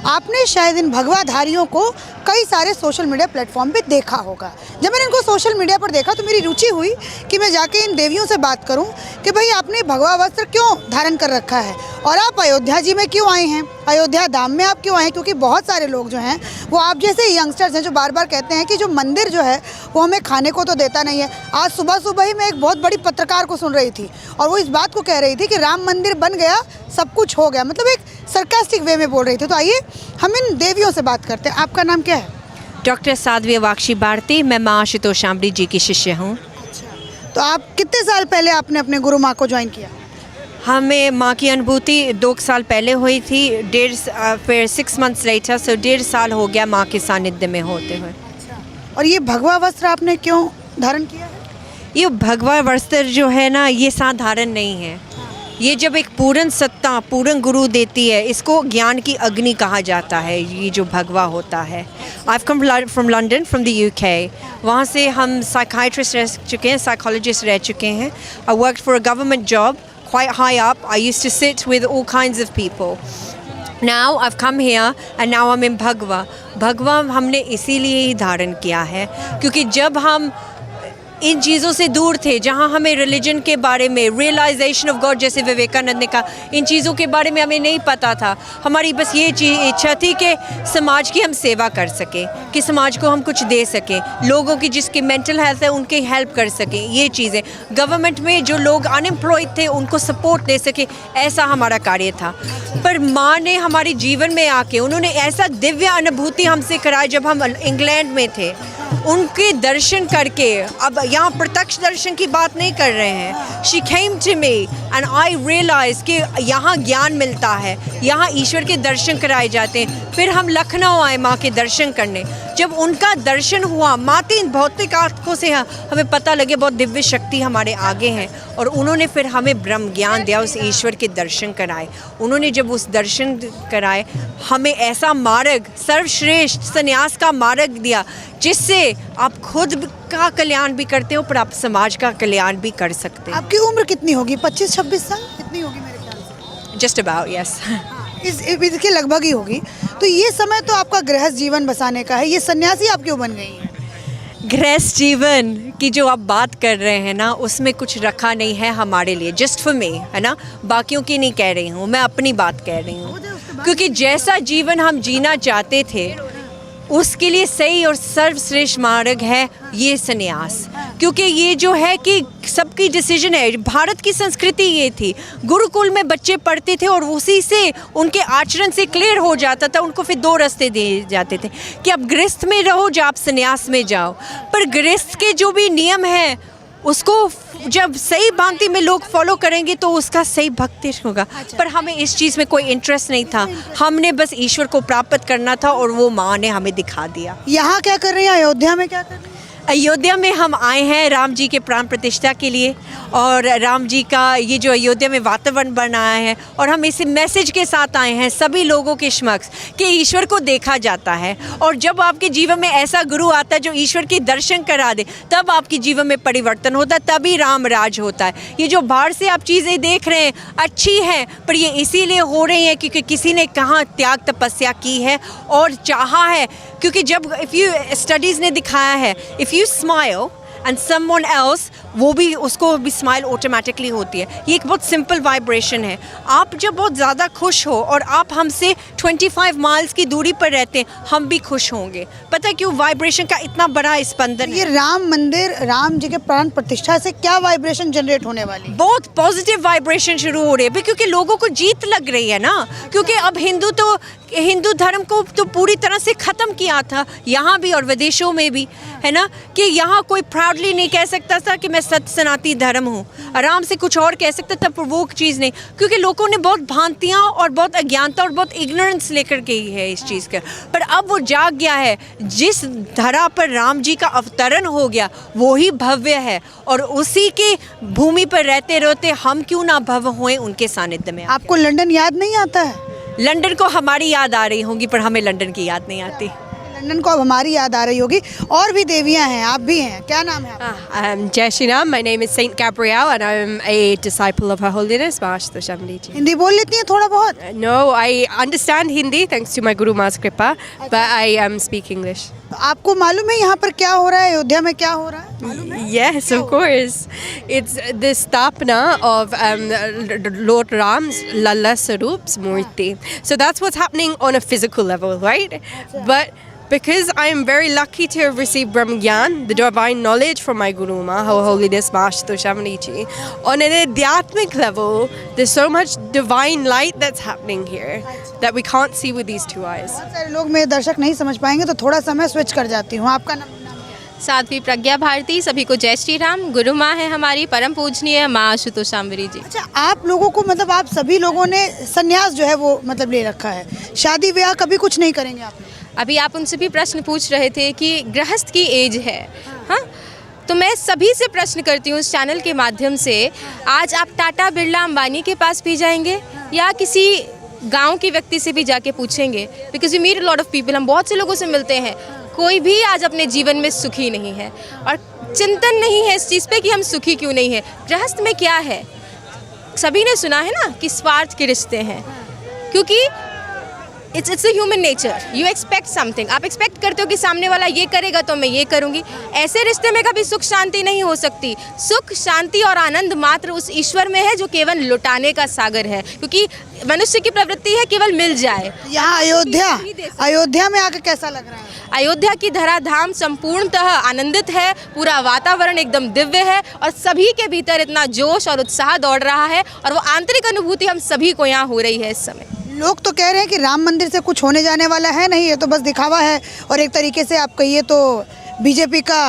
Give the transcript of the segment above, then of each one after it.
आपने शायद इन भगवाधारियों को कई सारे सोशल मीडिया प्लेटफॉर्म पे देखा होगा। जब मैंने इनको सोशल मीडिया पर देखा तो मेरी रुचि हुई कि मैं जाके इन देवियों से बात करूं कि भाई आपने भगवा वस्त्र क्यों धारण कर रखा है और आप अयोध्या जी में क्यों आए हैं, अयोध्या धाम में आप क्यों आए हैं। क्योंकि बहुत सारे लोग जो हैं वो आप जैसे यंगस्टर्स हैं जो बार बार कहते हैं कि जो मंदिर जो है वो हमें खाने को तो देता नहीं है। आज सुबह सुबह ही मैं एक बहुत बड़ी पत्रकार को सुन रही थी और वो इस बात को कह रही थी कि राम मंदिर बन गया, सब कुछ हो गया, मतलब एक सरकास्टिक वे में बोल रही थी। तो आइए हम इन देवियों से बात करते हैं। आपका नाम क्या है? डॉक्टर साध्वी वाक्षी भारती। मैं माँ आशुतोषामृत जी की शिष्य हूँ। तो आप कितने साल पहले आपने अपने गुरु माँ को ज्वाइन किया? हमें माँ की अनुभूति 2 साल पहले हुई थी, फिर 6 मंथ्स लेटर, सो 1.5 साल हो गया माँ के सानिध्य में होते हुए। और ये भगवा वस्त्र आपने क्यों धारण किया है? ये भगवा वस्त्र जो है ना, ये साधारण नहीं है। ये जब एक पूर्ण सत्ता पूर्ण गुरु देती है, इसको ज्ञान की अग्नि कहा जाता है। ये जो भगवा होता है, I come from London, from the UK. वहाँ से हम साइकाइट्रिस्ट रह चुके हैं, साइकोलॉजिस्ट रह चुके हैं। I work for a government job quite high up. I used to sit with all kinds of people. Now I've come here and now I'm in Bhagwa. Bhagwa हमने इसीलिए ही धारण किया है क्योंकि जब हम इन चीज़ों से दूर थे, जहाँ हमें रिलीजन के बारे में, रियलाइजेशन ऑफ गॉड जैसे विवेकानंद ने कहा, इन चीज़ों के बारे में हमें नहीं पता था। हमारी बस ये इच्छा थी कि समाज की हम सेवा कर सकें, कि समाज को हम कुछ दे सकें, लोगों की जिसकी मेंटल हेल्थ है उनकी हेल्प कर सकें। ये चीज़ें गवर्नमेंट में जो लोग अनएम्प्लॉयड थे उनको सपोर्ट दे सके, ऐसा हमारा कार्य था। पर माँ ने हमारे जीवन में आके उन्होंने ऐसा दिव्य अनुभूति हमसे कराई। जब हम इंग्लैंड में थे, उनके दर्शन करके, अब यहाँ प्रत्यक्ष दर्शन की बात नहीं कर रहे हैं, she came to me and I realise कि यहाँ ज्ञान मिलता है, यहाँ ईश्वर के दर्शन कराए जाते हैं। फिर हम लखनऊ आए माँ के दर्शन करने। जब उनका दर्शन हुआ, माती भौतिक आँखों से हमें पता लगे बहुत दिव्य शक्ति हमारे आगे हैं, और उन्होंने फिर हमें ब्रह्म ज्ञान दिया, उस ईश्वर के दर्शन कराए। उन्होंने जब उस दर्शन कराए, हमें ऐसा मार्ग, सर्वश्रेष्ठ संन्यास का मार्ग दिया जिससे आप खुद का कल्याण भी करते हो पर आप समाज का कल्याण भी कर सकते हैं। आपकी उम्र कितनी होगी? 25-26 साल कितनी होगी मेरे ख्याल से? Just about, yes. इसके लगभग ही होगी। तो ये समय तो आपका गृहस्थ जीवन बसाने का है, ये सन्यासी आप क्यों बन गई हैं? गृहस्थ जीवन की जो आप बात कर रहे हैं ना, उसमें कुछ रखा नहीं है हमारे लिए, जस्ट फॉर मी, है ना। बाकियों की नहीं कह रही हूँ, मैं अपनी बात कह रही हूँ। क्योंकि जैसा जीवन हम जीना चाहते थे उसके लिए सही और सर्वश्रेष्ठ मार्ग है ये संन्यास। क्योंकि ये जो है कि सबकी डिसीजन है। भारत की संस्कृति ये थी, गुरुकुल में बच्चे पढ़ते थे और उसी से उनके आचरण से क्लियर हो जाता था, उनको फिर 2 रास्ते दिए जाते थे कि आप गृहस्थ में रहो या आप संन्यास में जाओ। पर गृहस्थ के जो भी नियम हैं उसको जब सही भांति में लोग फॉलो करेंगे तो उसका सही भक्ति होगा। पर हमें इस चीज़ में कोई इंटरेस्ट नहीं था, हमने बस ईश्वर को प्राप्त करना था और वो माँ ने हमें दिखा दिया। यहाँ क्या कर रही हैं? अयोध्या में क्या कर रही हैं? अयोध्या में हम आए हैं राम जी के प्राण प्रतिष्ठा के लिए, और राम जी का ये जो अयोध्या में वातावरण बनाया है, और हम इस मैसेज के साथ आए हैं सभी लोगों के समक्ष कि ईश्वर को देखा जाता है। और जब आपके जीवन में ऐसा गुरु आता है जो ईश्वर के दर्शन करा दे, तब आपके जीवन में परिवर्तन होता है, तभी राम राज होता है। ये जो बाहर से आप चीज़ें देख रहे हैं अच्छी हैं, पर ये इसीलिए हो रही हैं क्योंकि किसी ने कहाँ त्याग तपस्या की है और चाहा है। क्योंकि जब स्टडीज़ ने दिखाया है, if you smile and someone else, वो भी उसको भी स्माइल ऑटोमेटिकली होती है। ये एक बहुत सिंपल वाइब्रेशन है। आप जब बहुत ज़्यादा खुश हो और आप हमसे 25 माइल्स की दूरी पर रहते हैं, हम भी खुश होंगे। पता है क्यों? वाइब्रेशन का इतना बड़ा स्पंदन। ये राम मंदिर, राम जी के प्राण प्रतिष्ठा से क्या वाइब्रेशन जनरेट होने वाली? बहुत पॉजिटिव वाइब्रेशन शुरू हो रही है क्योंकि लोगों को जीत लग रही है ना। क्योंकि अब हिंदू धर्म को तो पूरी तरह से ख़त्म किया था, यहाँ भी और विदेशों में भी, है ना। कि यहाँ कोई प्राउडली नहीं कह सकता था कि मैं सत्य सनातनी धर्म हूँ, आराम से कुछ और कह सकता था, पर वो चीज़ नहीं। क्योंकि लोगों ने बहुत भ्रांतियाँ और बहुत अज्ञानता और बहुत इग्नोरेंस लेकर के ही है इस चीज़ का। पर अब वो जाग गया है। जिस धरा पर राम जी का अवतरण हो गया वो ही भव्य है, और उसी के भूमि पर रहते रहते हम क्यों ना भव्य हुए उनके सानिध्य में। आपको लंदन याद नहीं आता है? लंदन को हमारी याद आ रही होंगी, पर हमें लंदन की याद नहीं आती। लंदन को अब हमारी याद आ रही होगी। और भी देवियां हैं, आप भी हैं, क्या नाम है आपका? Jai Shri Ram. My name is Saint Gabrielle and I'm a disciple of Her Holiness Mahashto Shamli ji. Hindi बोल लेती हैं थोड़ा बहुत? No, I understand Hindi thanks to my Guru Ma's Kripa, but I speak English. तो आपको मालूम है यहाँ पर क्या हो रहा है, अयोध्या में क्या हो रहा है, मालूम है? Yes, of course. It's the sthapna of Lord Ram's Lalla Sarup's Murti. So that's what's happening on a physical level, right? But because I am very lucky to have received Brahma Gyan, the divine knowledge from my Guru Ma, Her Holiness Mahashto Shamli ji, on an adhyatmic level, there's so much divine light that's happening here that we can't see with these two eyes. बहुत सारे लोग मेरे दर्शक नहीं समझ पाएंगे तो थोड़ा सा मैं स्विच कर जाती हूँ। आपका नाम? साध्वी प्रज्ञा भारती। सभी को जय श्री राम। गुरु माँ है हमारी परम पूजनीय माँ आशुतोषाम्बरी जी। अच्छा, आप लोगों को मतलब आप सभी लोगों ने संन्यास जो है वो मतलब ले रखा है, शादी ब्याह कभी कुछ नहीं करेंगे आप? अभी आप उनसे भी प्रश्न पूछ रहे थे कि गृहस्थ की एज है, हाँ, तो मैं सभी से प्रश्न करती हूँ इस चैनल के माध्यम से, आज आप टाटा बिरला अंबानी के पास भी जाएंगे या किसी गांव के व्यक्ति से भी जाके पूछेंगे? Because we meet a lot of people, हम बहुत से लोगों से मिलते हैं, कोई भी आज अपने जीवन में सुखी नहीं है और चिंतन नहीं है इस चीज़ पे कि हम सुखी क्यों नहीं है। गृहस्थ में क्या है, सभी ने सुना है ना कि स्वार्थ के रिश्ते हैं, क्योंकि it's a human nature. You expect something, आप एक्सपेक्ट करते हो कि सामने वाला ये करेगा तो मैं ये करूँगी। ऐसे रिश्ते में कभी सुख शांति नहीं हो सकती। सुख शांति और आनंद मात्र उस ईश्वर में है जो केवल लुटाने का सागर है, क्योंकि मनुष्य की प्रवृत्ति है केवल मिल जाए। यहाँ अयोध्या में आकर कैसा लग रहा है? अयोध्या की धराधाम संपूर्णतः आनंदित है, पूरा वातावरण एकदम दिव्य है और सभी के भीतर इतना जोश और उत्साह दौड़ रहा है और वो आंतरिक अनुभूति हम सभी को यहाँ हो रही है इस समय। लोग तो कह रहे हैं कि राम मंदिर से कुछ होने जाने वाला है नहीं, ये तो बस दिखावा है और एक तरीके से आप कहिए तो बीजेपी का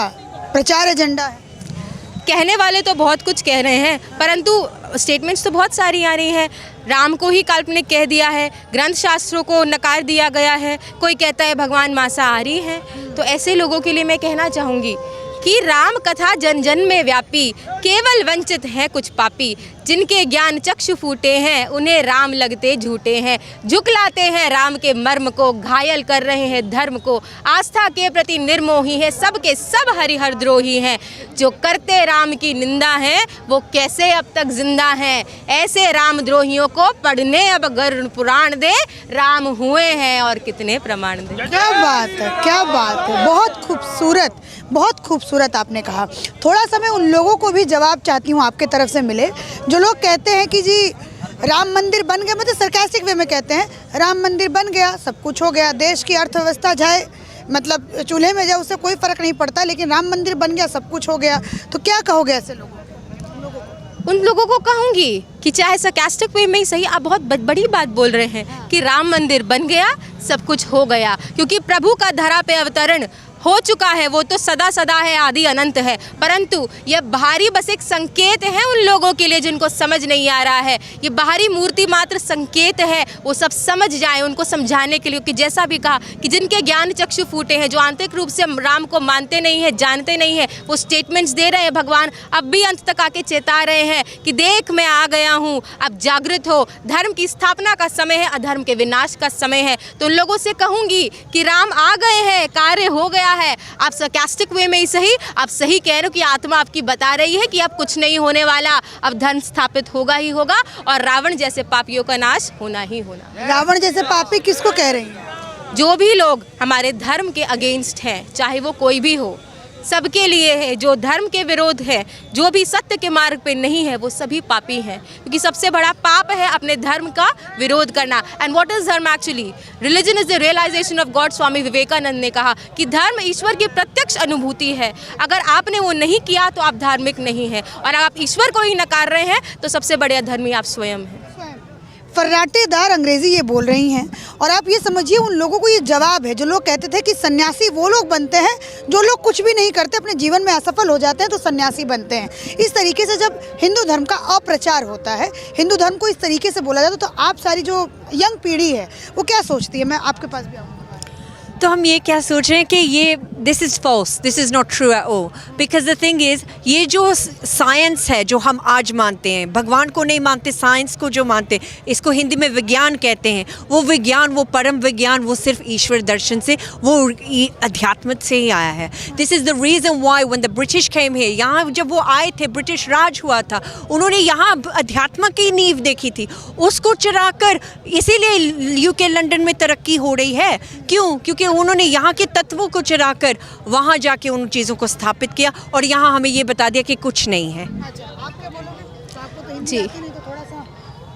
प्रचार एजेंडा है। कहने वाले तो बहुत कुछ कह रहे हैं, परंतु स्टेटमेंट्स तो बहुत सारी आ रही हैं। राम को ही काल्पनिक कह दिया है, ग्रंथ शास्त्रों को नकार दिया गया है, कोई कहता है भगवान मांसाहारी हैं। तो ऐसे लोगों के लिए मैं कहना चाहूँगी कि राम कथा जन जन में व्यापी, केवल वंचित हैं कुछ पापी, जिनके ज्ञान चक्षु फूटे हैं उन्हें राम लगते झूठे हैं। झुकलाते हैं राम के मर्म को, घायल कर रहे हैं धर्म को, आस्था के प्रति निर्मोही है, सबके सब हरिहर द्रोही हैं। जो करते राम की निंदा है वो कैसे अब तक जिंदा हैं। ऐसे राम द्रोहियों को पढ़ने अब गरुड़ पुराण दे, राम हुए हैं और कितने प्रमाण दे। क्या बात है, क्या बात है, बहुत खूबसूरत, बहुत खूबसूरत आपने कहा। थोड़ा सा मैं उन लोगों को भी जवाब चाहती हूँ आपके तरफ से मिले जो लोग कहते हैं कि जी राम मंदिर बन गया, मतलब सरकास्टिक वे में कहते हैं राम मंदिर बन गया सब कुछ हो गया, देश की अर्थव्यवस्था जाए मतलब चूल्हे में जाए उससे कोई फ़र्क नहीं पड़ता, लेकिन राम मंदिर बन गया सब कुछ हो गया। तो क्या कहोगे ऐसे लोगों को? उन लोगों को कहूँगी कि चाहे सरकास्टिक वे में ही सही, आप बहुत बड़ी बात बोल रहे हैं कि राम मंदिर बन गया सब कुछ हो गया, क्योंकि प्रभु का धरा पे अवतरण हो चुका है, वो तो सदा सदा है, आदि अनंत है। परंतु यह बाहरी बस एक संकेत है उन लोगों के लिए जिनको समझ नहीं आ रहा है। ये बाहरी मूर्ति मात्र संकेत है, वो सब समझ जाएं, उनको समझाने के लिए कि जैसा भी कहा कि जिनके ज्ञान चक्षु फूटे हैं, जो आंतरिक रूप से राम को मानते नहीं है, जानते नहीं है, वो स्टेटमेंट्स दे रहे हैं। भगवान अब भी अंत तक आके चेता रहे हैं कि देख मैं आ गया हूँ, अब जागृत हो, धर्म की स्थापना का समय है, अधर्म के विनाश का समय है। तो उन लोगों से कहूँगी कि राम आ गए हैं, कार्य हो गया है। आप सरकास्टिक वे में ही सही, आप सही कह रहे हो कि आत्मा आपकी बता रही है कि अब कुछ नहीं होने वाला, अब धर्म स्थापित होगा ही होगा और रावण जैसे पापियों का नाश होना ही होना। रावण जैसे पापी किसको कह रही हैं? जो भी लोग हमारे धर्म के अगेंस्ट हैं, चाहे वो कोई भी हो, सबके लिए है। जो धर्म के विरोध है, जो भी सत्य के मार्ग पे नहीं है, वो सभी पापी हैं, क्योंकि सबसे बड़ा पाप है अपने धर्म का विरोध करना। And what is dharma actually? Religion is the realization of God. Swami Vivekananda ने कहा कि धर्म ईश्वर की प्रत्यक्ष अनुभूति है। अगर आपने वो नहीं किया तो आप धार्मिक नहीं हैं, और आप ईश्वर को ही नकार रहे हैं तो सबसे बड़े अधर्मी आप स्वयं हैं। फर्राटेदार अंग्रेजी ये बोल रही हैं, और आप ये समझिए उन लोगों को ये जवाब है जो लोग कहते थे कि सन्यासी वो लोग बनते हैं जो लोग कुछ भी नहीं करते, अपने जीवन में असफल हो जाते हैं तो सन्यासी बनते हैं। इस तरीके से जब हिंदू धर्म का अप्रचार होता है, हिंदू धर्म को इस तरीके से बोला जाता है, तो आप सारी जो यंग पीढ़ी है वो क्या सोचती है? मैं आपके पास भी आऊँगा। तो हम ये क्या सोच रहे हैं कि ये this is false, this is not true at all, because the thing is ये जो साइंस है जो हम आज मानते हैं, भगवान को नहीं मानते, साइंस को जो मानते हैं, इसको हिंदी में विज्ञान कहते हैं, वो विज्ञान, वो परम विज्ञान, वो सिर्फ ईश्वर दर्शन से, वो अध्यात्म से ही आया है। This is the reason why when the British came here, यहाँ जब वो आए थे, ब्रिटिश राज हुआ था, उन्होंने यहाँ अध्यात्म की नींव देखी थी, उसको चुराकर इसीलिए यूके लंदन में तरक्की हो रही है। क्यों? क्योंकि उन्होंने यहाँ के तत्वों को चुराकर वहाँ जाके उन चीज़ों को स्थापित किया और यहाँ हमें ये बता दिया कि कुछ नहीं है। अच्छा, आप क्या बोलोगे? आपको तो हिंदी जी। आती नहीं, तो थोड़ा सा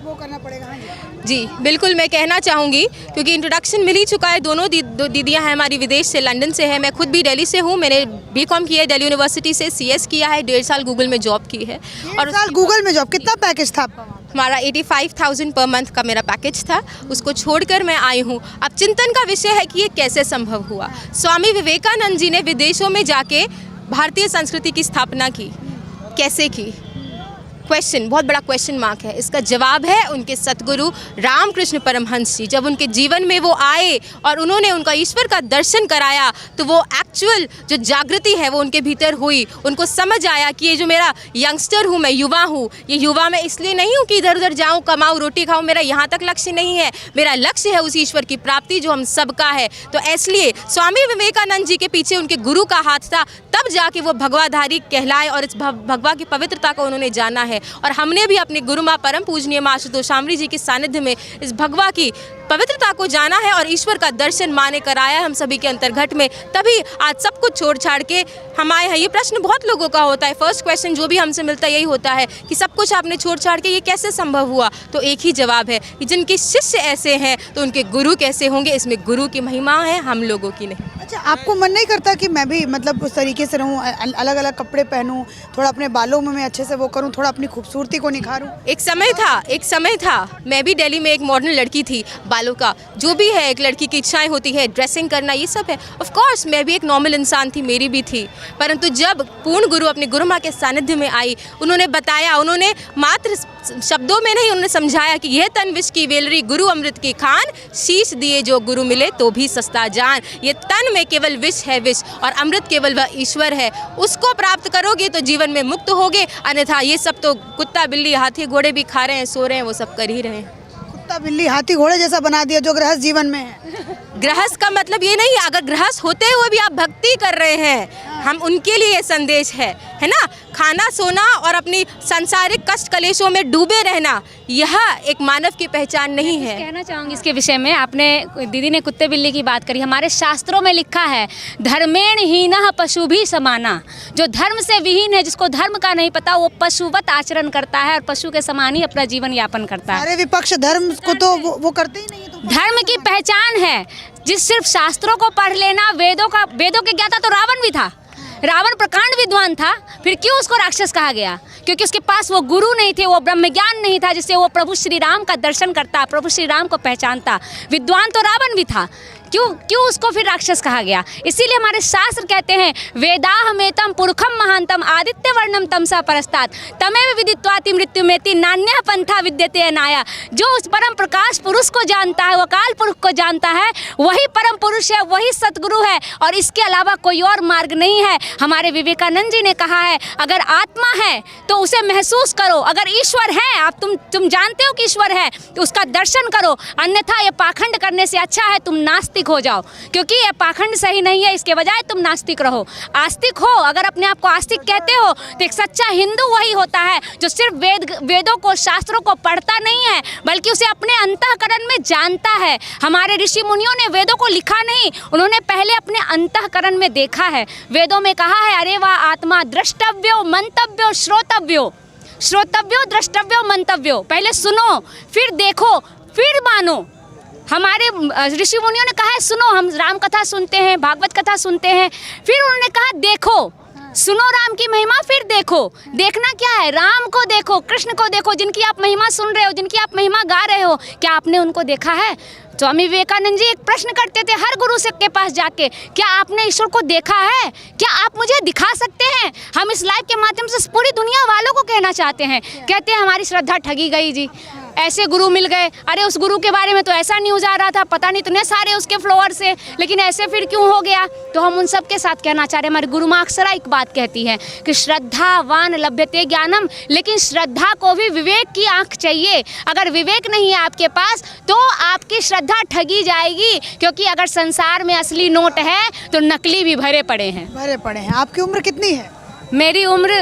वो करना पड़ेगा। हाँ जी। जी बिल्कुल, मैं कहना चाहूँगी क्योंकि इंट्रोडक्शन मिल ही चुका है। दोनों दीदियाँ हैं हमारी, विदेश से, लंदन से है। मैं खुद भी दिल्ली से हूँ। मैंने बीकॉम किया है दिल्ली यूनिवर्सिटी से, CS किया है, 1.5 साल गूगल में जॉब की है। और साल गूगल में जॉब, कितना पैकेज था आपका? हमारा 85,000 पर मंथ का मेरा पैकेज था, उसको छोड़कर मैं आई हूँ। अब चिंतन का विषय है कि ये कैसे संभव हुआ। स्वामी विवेकानंद जी ने विदेशों में जाके भारतीय संस्कृति की स्थापना की, कैसे की? क्वेश्चन, बहुत बड़ा क्वेश्चन मार्क है। इसका जवाब है उनके सतगुरु रामकृष्ण परमहंस जी। जब उनके जीवन में वो आए और उन्होंने उनका ईश्वर का दर्शन कराया, तो वो एक्चुअल जो जागृति है वो उनके भीतर हुई। उनको समझ आया कि ये जो मेरा यंगस्टर हूँ, मैं युवा हूँ, ये युवा मैं इसलिए नहीं हूँ कि इधर उधर जाऊँ, कमाऊँ, रोटी खाऊँ, मेरा यहाँ तक लक्ष्य नहीं है। मेरा लक्ष्य है उस ईश्वर की प्राप्ति जो हम सबका है। तो इसलिए स्वामी विवेकानंद जी के पीछे उनके गुरु का हाथ था, तब जाके वो भगवाधारी कहलाए और इस भगवा की पवित्रता को उन्होंने जाना है। और हमने भी अपने गुरु माँ परम पूजनीय माँ आशुतोष शामरी जी के सानिध्य में इस भगवा की पवित्रता को जाना है और ईश्वर का दर्शन माँ ने कराया है हम सभी के अंतर्घट में। तभी आज सब कुछ छोड़ छाड़ के हम आए हैं। ये प्रश्न बहुत लोगों का होता है, फर्स्ट क्वेश्चन जो भी हमसे मिलता है यही होता है कि सब कुछ आपने छोड़ छाड़ के ये कैसे संभव हुआ? तो एक ही जवाब है कि जिनके शिष्य ऐसे हैं तो उनके गुरु कैसे होंगे? इसमें गुरु की महिमा है, हम लोगों की नहीं। अच्छा, आपको मन नहीं करता कि मैं भी मतलब उस तरीके से रहूं, अलग अलग कपड़े पहनूं, थोड़ा अपने बालों में मैं अच्छे से वो करूं, थोड़ा अपनी खूबसूरती को निखारूं? एक समय था मैं भी दिल्ली में एक मॉडर्न लड़की थी। बालों का जो भी है, एक लड़की की इच्छाएं होती है, ड्रेसिंग करना, ये सब है। ऑफ कोर्स मैं भी एक नॉर्मल इंसान थी, मेरी भी थी। परंतु जब पूर्ण गुरु अपने गुरु माँ के सानिध्य में आई, उन्होंने बताया, उन्होंने मात्र शब्दों में नहीं, उन्होंने समझाया कि यह तन विष की वेलरी, गुरु अमृत की खान, शीश दिए जो गुरु मिले तो भी सस्ता जान। ये तन में केवल विष है विष, और अमृत केवल वह ईश्वर है। उसको प्राप्त करोगे तो जीवन में मुक्त होगे, अन्यथा ये सब तो कुत्ता बिल्ली हाथी घोड़े भी खा रहे हैं, सो रहे हैं, वो सब कर ही रहे हैं। कुत्ता बिल्ली हाथी घोड़े जैसा बना दिया जो गृहस्थ जीवन में है। गृहस्थ का मतलब ये नहीं, अगर गृहस्थ होते हुए भी आप भक्ति कर रहे हैं, हम उनके लिए ये संदेश है ना। खाना, सोना और अपनी सांसारिक कष्ट कलेशों में डूबे रहना, यह एक मानव की पहचान नहीं है। कहना चाहूँगी इसके विषय में, आपने दीदी ने कुत्ते बिल्ली की बात करी। हमारे शास्त्रों में लिखा है, धर्मेण हीनः पशु भी समाना। जो धर्म से विहीन है, जिसको धर्म का नहीं पता, वो पशुवत आचरण करता है और पशु के समान ही अपना जीवन यापन करता है। सारे विपक्ष धर्म को तो वो करते ही नहीं है। तो धर्म की पहचान है जिस सिर्फ शास्त्रों को पढ़ लेना, वेदों के ज्ञाता तो रावण भी था। रावण प्रकांड विद्वान था, फिर क्यों उसको राक्षस कहा गया? क्योंकि उसके पास वो गुरु नहीं थे, वो ब्रह्म ज्ञान नहीं था जिससे वो प्रभु श्री राम का दर्शन करता, प्रभु श्री राम को पहचानता। विद्वान तो रावण भी था, क्यों उसको फिर राक्षस कहा गया? इसीलिए हमारे शास्त्र कहते हैं, वेदाहमेतम पुरुषम महांतम आदित्य वर्णम तमसा परस्तात् तमेव विदित्वाति मृत्युमेति नान्यः पंथा विद्यते अनाया। जो उस परम प्रकाश पुरुष को जानता है, वो अकाल पुरुष को जानता है, वही परम पुरुष है, वही सतगुरु है, और इसके अलावा कोई और मार्ग नहीं है। हमारे विवेकानंद जी ने कहा है, अगर आत्मा है तो उसे महसूस करो, अगर ईश्वर है, आप तुम जानते हो कि ईश्वर है, तो उसका दर्शन करो, अन्यथा ये पाखंड करने से अच्छा है तुम नास्तिक हो जाओ, क्योंकि ये पाखंड सही नहीं है। इसके बजाय तुम नास्तिक रहो, आस्तिक हो। अगर अपने आप को आस्तिक कहते हो तो एक सच्चा हिंदू वही होता है जो सिर्फ वेदों को, शास्त्रों को पढ़ता नहीं है, बल्कि उसे अपने अंतःकरण में जानता है। हमारे ऋषि मुनियों ने वेदों को लिखा नहीं, उन्होंने पहले अपने अंतःकरण में देखा है। वेदों में कहा है, अरे वाह आत्मा द्रष्टव्यो मंतव्यो श्रोतव्यो, श्रोतव्यो द्रष्टव्यो मंतव्यो। पहले सुनो, फिर देखो, फिर मानो। हमारे ऋषि मुनियों ने कहा है, सुनो, हम राम कथा सुनते हैं, भागवत कथा सुनते हैं, फिर उन्होंने कहा देखो, सुनो राम की महिमा, फिर देखो। देखना क्या है? राम को देखो, कृष्ण को देखो, जिनकी आप महिमा सुन रहे हो, जिनकी आप महिमा गा रहे हो, क्या आपने उनको देखा है? स्वामी विवेकानंद जी एक प्रश्न करते थे हर गुरु से के पास जाके, क्या आपने ईश्वर को देखा है? क्या आप मुझे दिखा सकते हैं? हम इस लाइव के माध्यम से पूरी दुनिया वालों को कहना चाहते हैं। कहते हैं हमारी श्रद्धा ठगी गई जी। ऐसे गुरु मिल गए, अरे उस गुरु के बारे में तो ऐसा न्यूज़ आ रहा था, पता नहीं इतने सारे उसके फ्लोअर्स है, लेकिन ऐसे फिर क्यों हो गया। तो हम उन सब के साथ कहना चाह रहे हैं, हमारी गुरु माँ अक्सर एक बात कहती है कि श्रद्धावान लभ्यते ज्ञानम, लेकिन श्रद्धा को भी विवेक की आंख चाहिए। अगर विवेक नहीं है आपके पास तो आपकी श्रद्धा ठगी जाएगी, क्योंकि अगर संसार में असली नोट है तो नकली भी भरे पड़े हैं। आपकी उम्र कितनी है? मेरी उम्र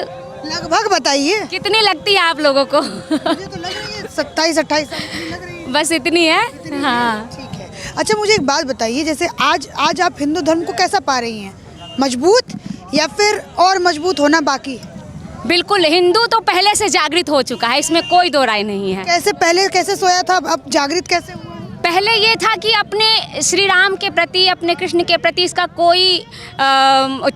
लगभग बताइए। कितनी लगती है आप लोगों को? मुझे तो लग रही है 27-28 साल की लग रही है। बस इतनी है। हाँ ठीक है। अच्छा मुझे एक बात बताइए, जैसे आज आप हिंदू धर्म को कैसा पा रही हैं? मजबूत या फिर और मजबूत होना बाकी है? बिल्कुल, हिंदू तो पहले से जागृत हो चुका है, इसमें कोई दो राय नहीं है। कैसे पहले कैसे सोया था, अब जागृत कैसे हुआ? पहले ये था कि अपने श्री राम के प्रति, अपने कृष्ण के प्रति इसका कोई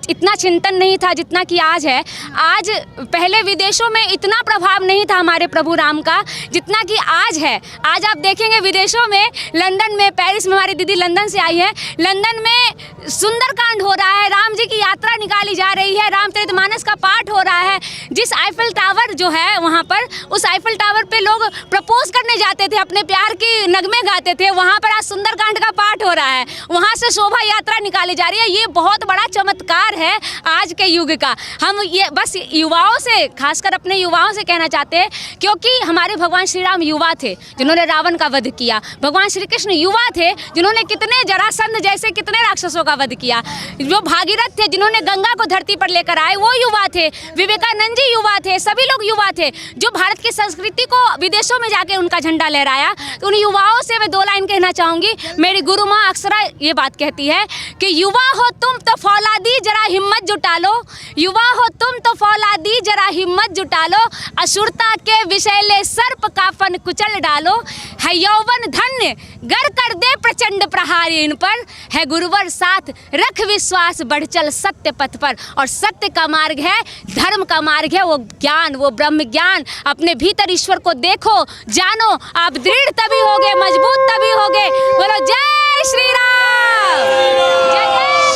इतना चिंतन नहीं था जितना कि आज है। आज पहले विदेशों में इतना प्रभाव नहीं था हमारे प्रभु राम का जितना कि आज है। आज आप देखेंगे विदेशों में, लंदन में, पेरिस में, हमारी दीदी लंदन से आई है, लंदन में सुंदरकांड हो रहा है, राम जी की यात्रा निकाली जा रही है, रामचरितमानस का पाठ हो रहा है। जिस आईफिल टावर जो है वहाँ पर, उस आईफिल टावर पे लोग प्रपोज करने जाते थे, अपने प्यार की नगमे गाते थे, वहाँ पर आज सुंदरकांड का पाठ हो रहा है, वहाँ से शोभा यात्रा निकाली जा रही है। ये बहुत बड़ा चमत्कार है आज के युग का। हम ये बस युवाओं से, खासकर अपने युवाओं से कहना चाहते हैं, क्योंकि हमारे भगवान श्री राम युवा थे जिन्होंने रावण का वध किया, भगवान श्री कृष्ण युवा थे जिन्होंने कितने जरासंध जैसे कितने राक्षसों का वध किया, जो भागीरथ थे जिन्होंने गंगा को धरती पर लेकर आए वो युवा थे, विवेकानंद जी युवा थे, सभी लोग युवा थे, जो भारत की संस्कृति को विदेशों में जाके उनका झंडा लहराया। तो उन युवाओं से मैं 2 लाइन कहना चाहूँगी। मेरी गुरु माँ अक्सर ये बात कहती है कि युवा हो तुम तो फौलादी जरा हिम्मत जुटा लो, युवा हो तुम तो फौलादी जरा हिम्मत जुटा लो, असुरता के विषैले सर्प का फन कुचल डालो, है यौवन धन्य गर कर दे प्रचंड प्रहार इन पर, है गुरुवर साथ रख विश्वास बढ़ चल सत्य पथ पर। और सत्य का मार्ग है, धर्म का मार्ग है वो ज्ञान, वो ब्रह्म ज्ञान। अपने भीतर ईश्वर को देखो, जानो, आप दृढ़ तभी होगे, मजबूत तभी होगे। बोलो जय श्री राम।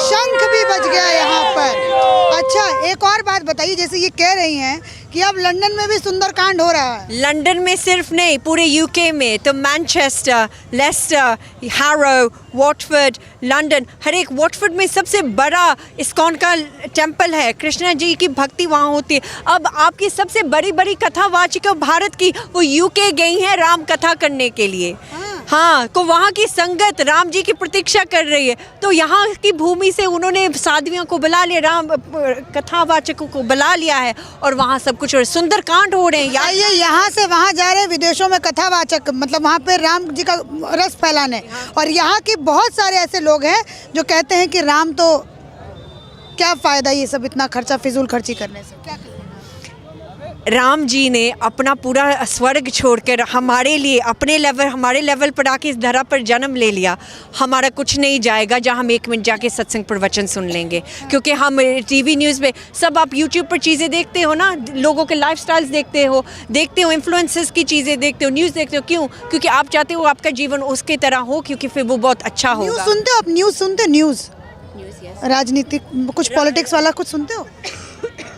शंख भी बज गया यहाँ पर। अच्छा एक और बात बताइए, जैसे ये कह रही हैं कि अब लंदन में भी सुंदरकांड हो रहा है। लंदन में सिर्फ नहीं, पूरे यूके में, तो Manchester, Leicester, Harrow, Watford, London, हर एक वॉटफोर्ड में सबसे बड़ा इस्कॉन का टेंपल है, कृष्णा जी की भक्ति वहाँ होती है। अब आपकी सबसे बड़ी बड़ी कथावाचिका भारत की वो यूके गई हैं राम कथा करने के लिए। हाँ, तो वहाँ की संगत राम जी की प्रतीक्षा कर रही है, तो यहाँ की भूमि से उन्होंने साधवियों को बुला लिया, राम कथावाचकों को बुला लिया है, और वहाँ सब कुछ और सुंदरकांड हो रहे हैं। ये यहाँ से वहाँ जा रहे हैं विदेशों में कथावाचक, मतलब वहाँ पे राम जी का रस फैलाने, और यहाँ के बहुत सारे ऐसे लोग हैं जो कहते हैं कि राम तो क्या फ़ायदा ये सब इतना खर्चा, फिजूल खर्ची करने से। क्या राम जी ने अपना पूरा स्वर्ग छोड़कर हमारे लिए अपने लेवल, हमारे लेवल पर आके इस धरा पर जन्म ले लिया। हमारा कुछ नहीं जाएगा जहाँ हम 1 मिनट जाके सत्संग प्रवचन सुन लेंगे, क्योंकि हम टीवी न्यूज़ पे सब, आप यूट्यूब पर चीज़ें देखते हो ना, लोगों के लाइफस्टाइल्स देखते हो, इन्फ्लुएंसर्स की चीज़ें देखते हो, न्यूज़ देखते हो। क्यों? क्योंकि आप चाहते हो आपका जीवन उसके तरह हो, क्योंकि फिर वो बहुत अच्छा होगा। न्यूज़ सुनते हो आप? न्यूज़ सुनते हो? न्यूज़ राजनीतिक कुछ पॉलिटिक्स वाला कुछ सुनते हो?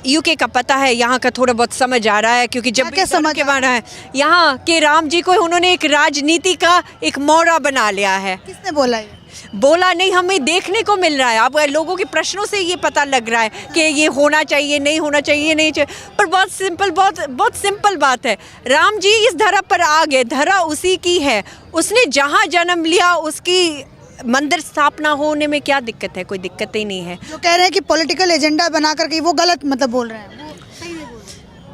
यूके का पता है, यहाँ का थोड़ा बहुत समझ आ रहा है, क्योंकि जब भी समझ के बारे है यहाँ के राम जी को उन्होंने एक राजनीति का एक मोहरा बना लिया है। किसने बोला ये? बोला नहीं, हमें देखने को मिल रहा है। अब लोगों के प्रश्नों से ये पता लग रहा है कि ये होना चाहिए, नहीं होना चाहिए, नहीं चाहिए। पर बहुत सिंपल बात है, राम जी इस धरा पर आ गए, धरा उसी की है, उसने जहाँ जन्म लिया उसकी मंदिर स्थापना होने में क्या दिक्कत है? कोई दिक्कत ही नहीं है। जो कह रहे हैं कि पॉलिटिकल एजेंडा बना करके वो गलत मतलब बोल रहे हैं।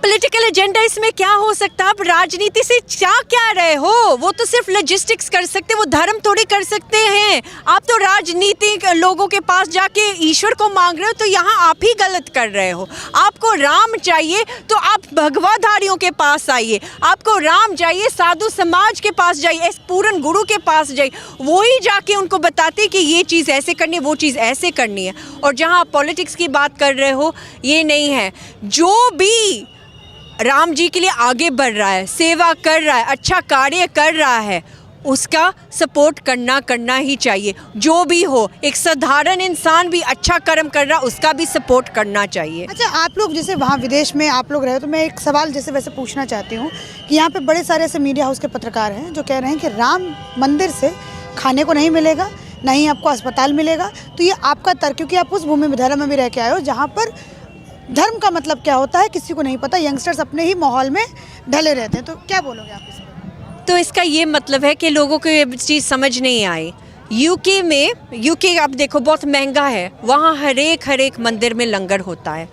पॉलिटिकल एजेंडा इसमें क्या हो सकता है? आप राजनीति से क्या रहे हो? वो तो सिर्फ लॉजिस्टिक्स कर सकते, वो धर्म थोड़ी कर सकते हैं। आप तो राजनीतिक लोगों के पास जाके ईश्वर को मांग रहे हो, तो यहाँ आप ही गलत कर रहे हो। आपको राम चाहिए तो आप भगवाधारियों के पास आइए, आपको राम चाहिए साधु समाज के पास जाइए, पूर्ण गुरु के पास जाइए, वही जाके उनको बताते कि ये चीज़ ऐसे करनी है, वो चीज़ ऐसे करनी है। और जहाँ आप पॉलिटिक्स की बात कर रहे हो, ये नहीं है। जो भी राम जी के लिए आगे बढ़ रहा है, सेवा कर रहा है, अच्छा कार्य कर रहा है, उसका सपोर्ट करना ही चाहिए। जो भी हो, एक साधारण इंसान भी अच्छा कर्म कर रहा, उसका भी सपोर्ट करना चाहिए। अच्छा, आप लोग जैसे वहाँ विदेश में आप लोग रहे हो, तो मैं एक सवाल जैसे वैसे पूछना चाहती हूँ कि यहाँ पे बड़े सारे ऐसे मीडिया हाउस के पत्रकार हैं जो कह रहे हैं कि राम मंदिर से खाने को नहीं मिलेगा, ना ही आपको अस्पताल मिलेगा। तो ये आपका तर्क, क्योंकि आप उस भूमि विद्यालय में भी रह के आए हो जहाँ पर धर्म का मतलब क्या होता है किसी को नहीं पता, यंगस्टर्स अपने ही माहौल में ढले रहते हैं, तो क्या बोलोगे आप इस पर? तो इसका ये मतलब है कि लोगों को ये चीज़ समझ नहीं आई। यूके आप देखो बहुत महंगा है, वहाँ हर एक मंदिर में लंगर होता है,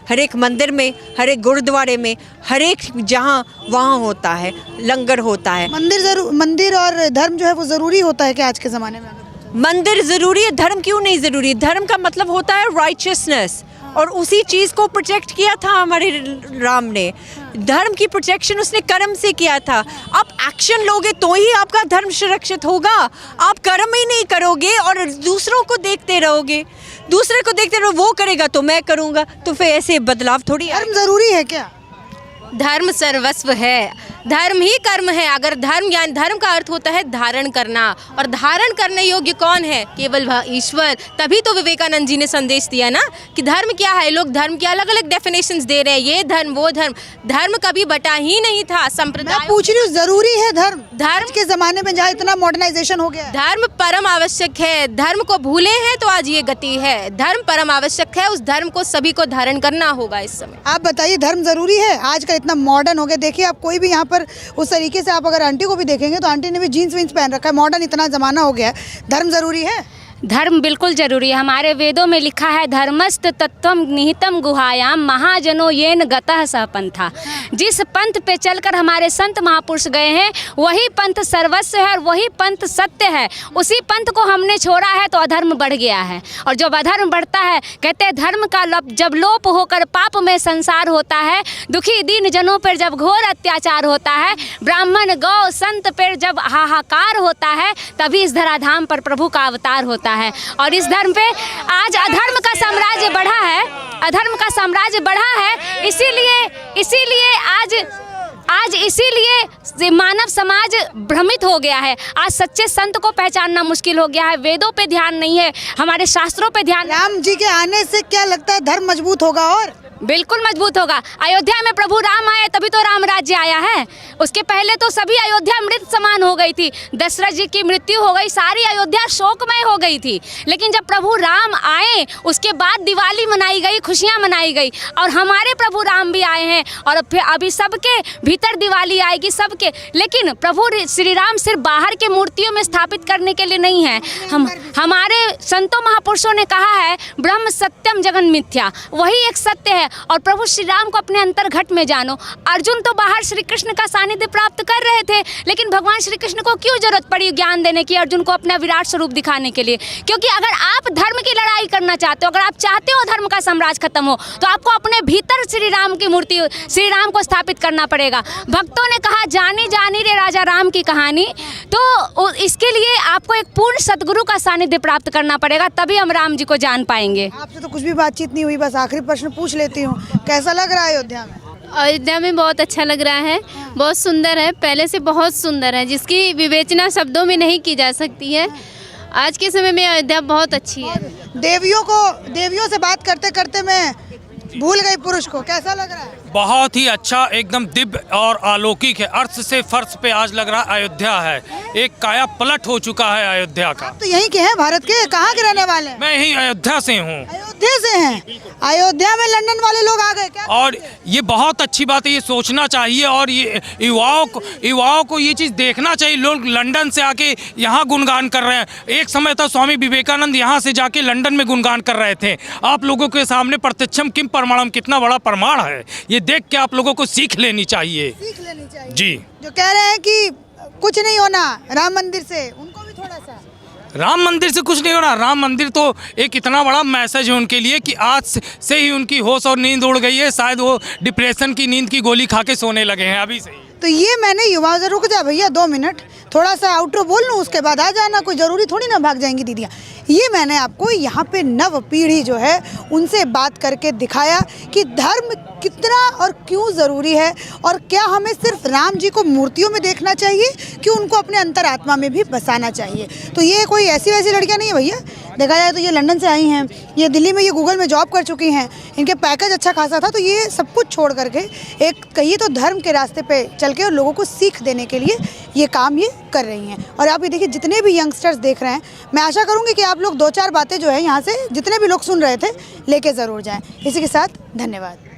हर एक मंदिर में, हर एक गुरुद्वारे में, हर एक जहाँ वहाँ होता है, लंगर होता है। मंदिर और धर्म जो है वो ज़रूरी होता है कि आज के ज़माने में? मंदिर ज़रूरी है, धर्म क्यों नहीं ज़रूरी? धर्म का मतलब होता है राइचियसनेस, और उसी चीज़ को प्रोटेक्ट किया था हमारे राम ने। धर्म की प्रोटेक्शन उसने कर्म से किया था। आप एक्शन लोगे तो ही आपका धर्म सुरक्षित होगा। आप कर्म ही नहीं करोगे और दूसरों को देखते रहोगे, दूसरे को देखते रहो, वो करेगा तो मैं करूँगा, तो फिर ऐसे बदलाव थोड़ी। धर्म ज़रूरी है क्या? धर्म सर्वस्व है, धर्म ही कर्म है। अगर धर्म का अर्थ होता है धारण करना, और धारण करने योग्य कौन है? केवल वह ईश्वर। तभी तो विवेकानंद जी ने संदेश दिया ना कि धर्म क्या है। लोग धर्म की अलग अलग डेफिनेशंस दे रहे हैं, ये धर्म वो धर्म। धर्म कभी बटा ही नहीं था। संप्रदाय, मैं पूछ रही हूँ, जरूरी है धर्म? धर्म आज के जमाने में जहाँ इतना मॉडर्नाइजेशन हो गया है, धर्म परम आवश्यक है। धर्म को भूले हैं तो आज ये गति है। धर्म परम आवश्यक है, उस धर्म को सभी को धारण करना होगा इस समय। आप बताइए, धर्म जरूरी है? आज का इतना मॉडर्न हो गया, देखिए आप कोई भी यहाँ पर उस तरीके से, आप अगर आंटी को भी देखेंगे तो आंटी ने भी जीन्स वीन्स पहन रखा है, मॉडर्न इतना जमाना हो गया है। धर्म जरूरी है? धर्म बिल्कुल जरूरी है। हमारे वेदों में लिखा है, धर्मस्त तत्वम निहितम गुहायाम महाजनो येन गतः सह पंथा। जिस पंथ पे चलकर हमारे संत महापुरुष गए हैं वही पंथ सर्वस्व है और वही पंथ सत्य है। उसी पंथ को हमने छोड़ा है तो अधर्म बढ़ गया है, और जब अधर्म बढ़ता है, कहते हैं धर्म का जब लोप होकर पाप में संसार होता है, दुखी दीन जनों पर जब घोर अत्याचार होता है, ब्राह्मण गौ संत पर जब हाहाकार होता है, तभी इस धराधाम पर प्रभु का अवतार होता है। और इस धर्म पे आज अधर्म का साम्राज्य बढ़ा है, अधर्म का साम्राज्य बढ़ा है। इसीलिए आज इसीलिए मानव समाज भ्रमित हो गया है। आज सच्चे संत को पहचानना मुश्किल हो गया है। वेदों पे ध्यान नहीं है, हमारे शास्त्रों पे ध्यान। राम जी के आने से क्या लगता है धर्म मजबूत होगा? और बिल्कुल मजबूत होगा। अयोध्या में प्रभु राम आए तभी तो राम राज्य आया है। उसके पहले तो सभी अयोध्या मृत समान हो गई थी। दशरथ जी की मृत्यु हो गई, सारी अयोध्या शोकमय हो गई थी। लेकिन जब प्रभु राम आए उसके बाद दिवाली मनाई गई, खुशियाँ मनाई गई। और हमारे प्रभु राम भी आए हैं और फिर अभी सबके भीतर दिवाली आएगी, सबके। लेकिन प्रभु श्री राम सिर्फ बाहर के मूर्तियों में स्थापित करने के लिए नहीं है। हमारे संतों महापुरुषों ने कहा है, ब्रह्म सत्यम जगन मिथ्या, वही एक सत्य है। और प्रभु श्री राम को अपने अंतर्घट में जानो। अर्जुन तो बाहर श्री कृष्ण का सानिध्य प्राप्त कर रहे थे, लेकिन भगवान श्री कृष्ण को क्यों जरूरत पड़ी ज्ञान देने की, अर्जुन को अपना विराट स्वरूप दिखाने के लिए? क्योंकि अगर आप धर्म की लड़ाई करना चाहते हो, अगर आप चाहते हो धर्म का साम्राज्य खत्म हो, तो आपको अपने भीतर श्री राम की मूर्ति, श्री राम को स्थापित करना पड़ेगा। भक्तों ने कहा, जानी जानी रे राजा राम की कहानी। तो इसके लिए आपको एक पूर्ण सदगुरु का सानिध्य प्राप्त करना पड़ेगा, तभी हम राम जी को जान पाएंगे। आपसे तो कुछ भी बातचीत नहीं हुई, बस आखिरी प्रश्न पूछ लेती हूँ, कैसा लग रहा है अयोध्या में? अयोध्या में बहुत अच्छा लग रहा है, बहुत सुंदर है, पहले से बहुत सुंदर है, जिसकी विवेचना शब्दों में नहीं की जा सकती है। आज के समय में अयोध्या बहुत अच्छी है। देवियों से बात करते करते मैं भूल गई पुरुष को, कैसा लग रहा है? बहुत ही अच्छा, एकदम दिव्य और अलौकिक है। अर्थ से फर्श पे आज लग रहा अयोध्या है, एक काया पलट हो चुका है अयोध्या का। तो यहीं के हैं, भारत के? कहाँ के रहने वाले हैं? मैं ही अयोध्या से हूँ। अयोध्या से हैं? अयोध्या में लंदन वाले लोग आ गए क्या? और ये बहुत अच्छी बात है, ये सोचना चाहिए और ये युवाओं को ये चीज़ देखना चाहिए। लोग लंदन से आके यहाँ गुणगान कर रहे हैं। एक समय था स्वामी विवेकानंद यहाँ से जाके लंदन में गुणगान कर रहे थे। आप लोगों के सामने प्रत्यक्षम किम प्रमाणम, कितना बड़ा प्रमाण है। ये देख के आप लोगों को सीख लेनी चाहिए। जी, जो कह रहे हैं कि कुछ नहीं होना राम मंदिर से, उनको भी थोड़ा सा। राम मंदिर से कुछ नहीं होना। राम मंदिर तो एक इतना बड़ा मैसेज है उनके लिए कि आज से ही उनकी होश और नींद उड़ गई है। शायद वो डिप्रेशन की नींद की गोली खा के सोने लगे हैं अभी से ही। तो ये मैंने युवाओं से, रुक जा भैया 2 मिनट, थोड़ा सा आउटरो बोल लूँ उसके बाद आ जाना, कोई ज़रूरी थोड़ी ना भाग जाएंगी दीदियाँ। ये मैंने आपको यहाँ पे नव पीढ़ी जो है उनसे बात करके दिखाया कि धर्म कितना और क्यों ज़रूरी है, और क्या हमें सिर्फ राम जी को मूर्तियों में देखना चाहिए कि उनको अपने अंतरात्मा में भी बसाना चाहिए। तो ये कोई ऐसी वैसी लड़कियाँ नहीं है भैया, देखा जाए तो ये लंदन से आई हैं, ये दिल्ली में ये गूगल में जॉब कर चुकी हैं, इनके पैकेज अच्छा खासा था, तो ये सब कुछ छोड़ करके एक कहिए तो धर्म के रास्ते पे चल के और लोगों को सीख देने के लिए ये काम ये कर रही हैं। और आप ये देखिए जितने भी यंगस्टर्स देख रहे हैं, मैं आशा करूँगी कि आप लोग 2-4 बातें जो है यहाँ से जितने भी लोग सुन रहे थे लेके ज़रूर जाएँ। इसी के साथ धन्यवाद।